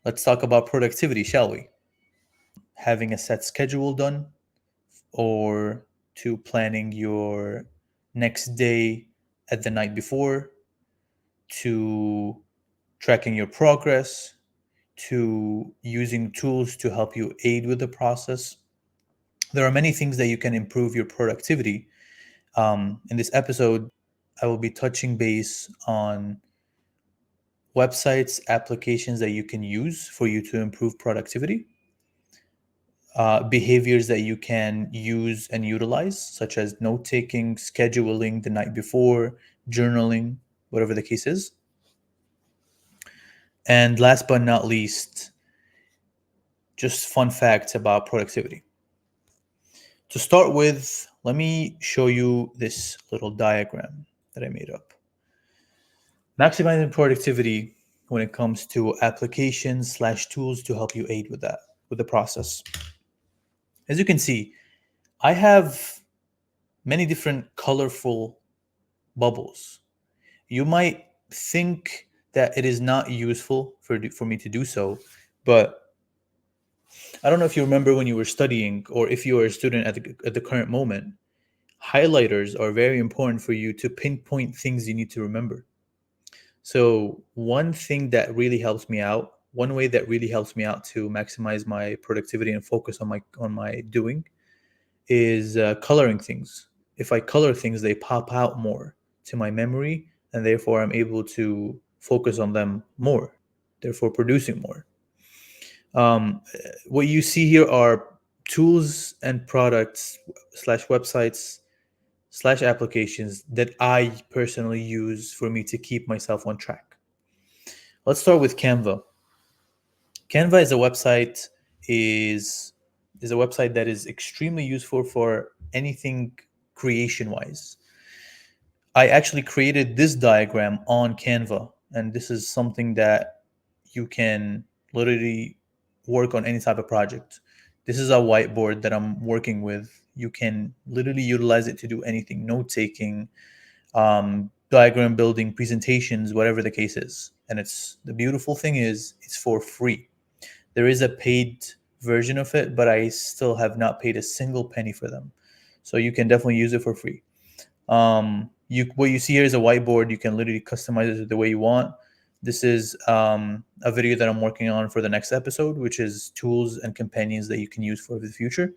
Let's talk about productivity, shall we? Having a set schedule done, or to planning your next day at the night before, to tracking your progress, to using tools to help you aid with the process. There are many things that you can improve your productivity. In this episode, I will be touching base on websites, applications that you can use for you to improve productivity, behaviors that you can use and utilize, such as note taking, scheduling the night before, journaling, whatever the case is. And last but not least, just fun facts about productivity. To start with, let me show you this little diagram that I made up. Maximizing productivity when it comes to applications slash tools to help you aid with that, with the process. As you can see, I have many different colorful bubbles. You might think that it is not useful for me to do so, but I don't know if you remember when you were studying or if you are a student at the current moment, highlighters are very important for you to pinpoint things you need to remember. So, one way that really helps me out to maximize my productivity and focus on my doing is coloring things. If I color things, they pop out more to my memory, and therefore I'm able to focus on them more, therefore producing more. What you see here are tools and products slash websites slash applications that I personally use for me to keep myself on track. Let's start with Canva. Canva is is a website that is extremely useful for anything creation wise. I actually created this diagram on Canva, and this is something that you can literally work on any type of project. This is a whiteboard that I'm working with. You can literally utilize it to do anything, note taking, diagram building, presentations, whatever the case is. And it's the beautiful thing is it's for free. There is a paid version of it, but I still have not paid a single penny for them. So you can definitely use it for free. What you see here is a whiteboard. You can literally customize it the way you want. This is a video that I'm working on for the next episode, which is tools and companions that you can use for the future.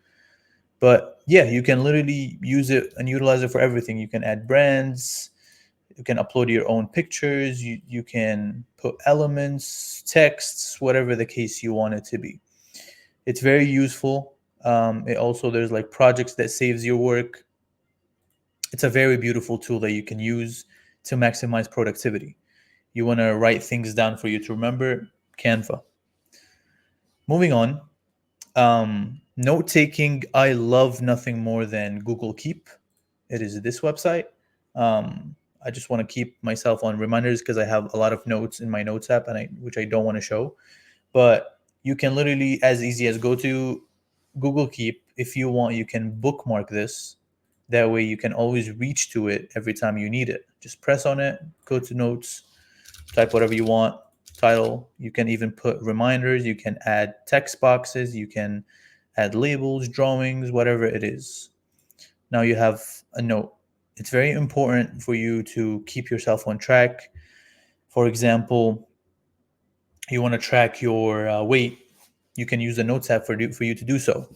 But yeah, you can literally use it and utilize it for everything. You can add brands, you can upload your own pictures, you can put elements, texts, whatever the case you want it to be. It's very useful. It also, there's like projects that saves your work. It's a very beautiful tool that you can use to maximize productivity. You want to write things down for you to remember, Canva. Moving on, note taking, I love nothing more than Google Keep. It is this website. I just want to keep myself on reminders because I have a lot of notes in my notes app, which I don't want to show. But you can literally, as easy as go to Google Keep. If you want, you can bookmark this. That way, you can always reach to it every time you need it. Just press on it, go to notes, type whatever you want, title. You can even put reminders. You can add text boxes. You can add labels, drawings, whatever it is. Now you have a note. It's very important for you to keep yourself on track. For example, you want to track your weight. You can use the notes app for you to do so.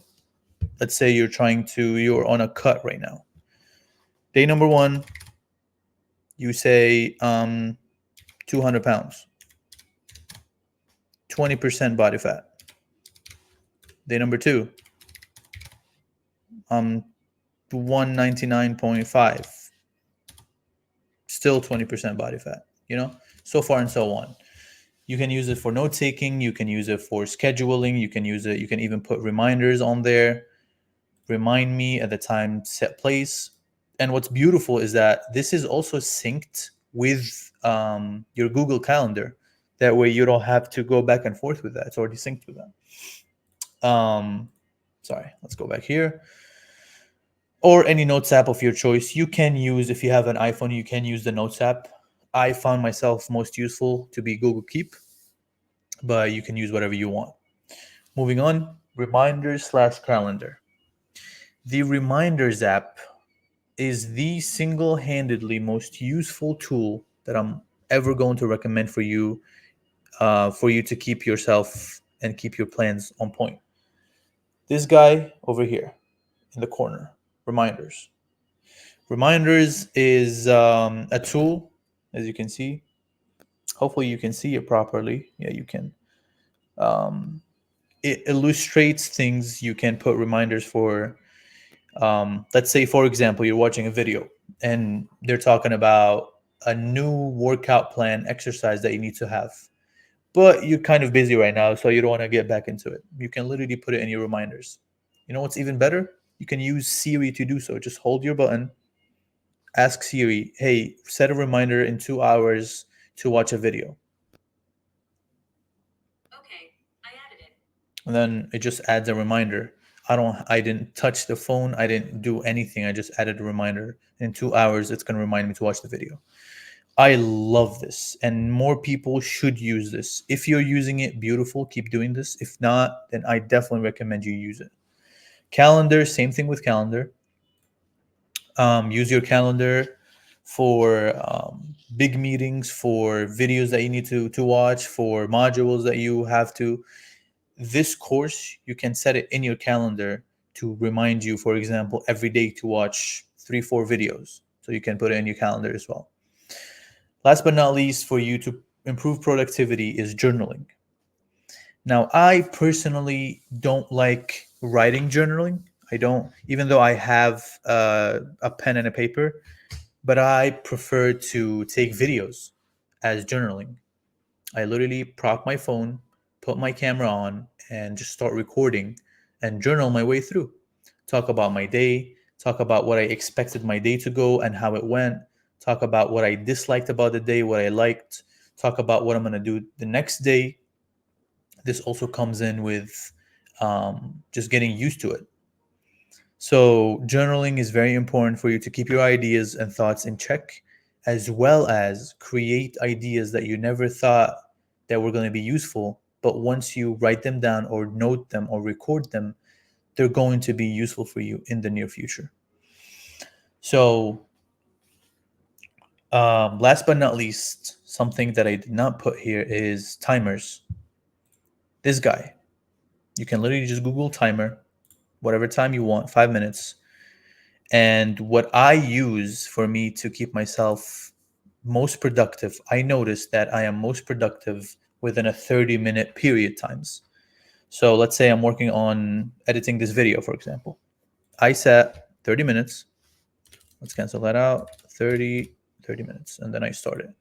Let's say you're on a cut right now. Day number 1, you say 200 pounds, 20% body fat. Day number 2, 199.5, still 20% body fat, so far and so on. You can use it for note taking, you can use it for scheduling, you can even put reminders on there. Remind me at the time, set place. And what's beautiful is that this is also synced with your Google Calendar. That way you don't have to go back and forth with that. It's already synced with that. Sorry, let's go back here. Or any notes app of your choice. You can use, if you have an iPhone, you can use the notes app. I found myself most useful to be Google Keep. but you can use whatever you want. Moving on, reminders slash calendar. The Reminders app is the single-handedly most useful tool that I'm ever going to recommend for you to keep yourself and keep your plans on point. This guy over here in the corner, Reminders. Reminders is a tool, as you can see. Hopefully, you can see it properly. Yeah, you can. Um, it illustrates things. You can put reminders for, let's say, for example, you're watching a video and they're talking about a new workout plan exercise that you need to have, but you're kind of busy right now, so you don't want to get back into it. You can literally put it in your reminders. You know what's even better? You can use Siri to do so. Just hold your button, ask Siri, hey, set a reminder in 2 hours to watch a video. Okay, I added it. And then it just adds a reminder. I didn't touch the phone. I didn't do anything. I just added a reminder. In 2 hours, it's going to remind me to watch the video. I love this, and more people should use this. If you're using it, beautiful, keep doing this. If not, then I definitely recommend you use it. Calendar, same thing with calendar. Use your calendar for big meetings, for videos that you need to watch, for modules that you have to. This course, you can set it in your calendar to remind you, for example, every day to watch 3, 4 videos. So you can put it in your calendar as well. Last but not least, for you to improve productivity is journaling. Now, I personally don't like writing journaling. I don't, even though I have a pen and a paper, but I prefer to take videos as journaling. I literally prop my phone, put my camera on, and just start recording and journal my way through. Talk about my day, talk about what I expected my day to go and how it went, talk about what I disliked about the day, what I liked, talk about what I'm going to do the next day. This also comes in with just getting used to it. So, journaling is very important for you to keep your ideas and thoughts in check, as well as create ideas that you never thought that were going to be useful. But once you write them down or note them or record them, they're going to be useful for you in the near future. So, last but not least, something that I did not put here is timers. This guy, you can literally just Google timer, whatever time you want, 5 minutes. And what I use for me to keep myself most productive, I noticed that I am most productive within a 30-minute period times. So let's say I'm working on editing this video, for example. I set 30 minutes. Let's cancel that out. 30 minutes. And then I started.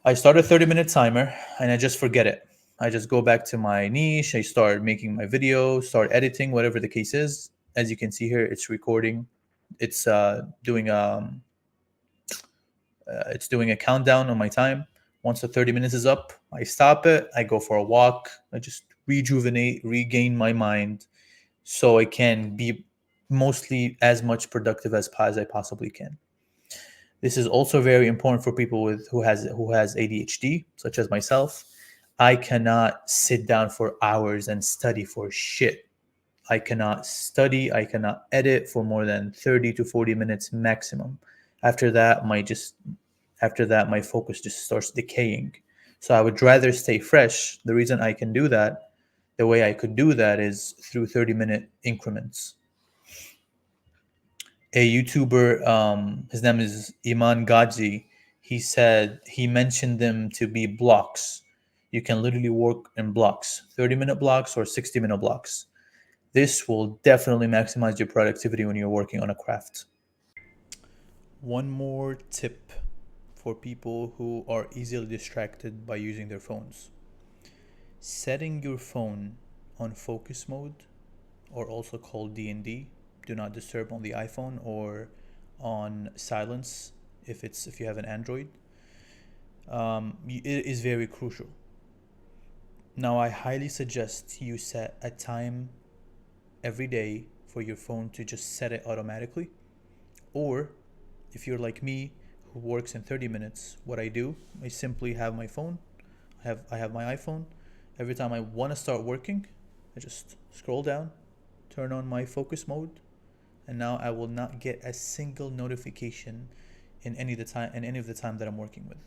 I start a 30-minute timer and I just forget it. I just go back to my niche. I start making my video, start editing, whatever the case is. As you can see here, it's recording. It's doing a countdown on my time. Once the 30 minutes is up, I stop it. I go for a walk. I just rejuvenate, regain my mind, so I can be mostly as much productive as I possibly can. This is also very important for people with who has ADHD, such as myself. I cannot sit down for hours and study for shit. I cannot study, I cannot edit for more than 30 to 40 minutes maximum. After that, my focus just starts decaying. So I would rather stay fresh. The reason I can do that, the way I could do that is through 30-minute increments. A YouTuber, his name is Iman Gaji. He mentioned them to be blocks. You can literally work in blocks, 30-minute blocks or 60-minute blocks. This will definitely maximize your productivity when you're working on a craft. One more tip for people who are easily distracted by using their phones. Setting your phone on focus mode, or also called DND, do not disturb on the iPhone, or on silence if you have an Android, it is very crucial. Now, I highly suggest you set a time every day for your phone to just set it automatically. Or if you're like me who works in 30 minutes, what I do, I simply have my phone. I have my iPhone. Every time I want to start working, I just scroll down, turn on my focus mode, and now I will not get a single notification in any of the time that I'm working with.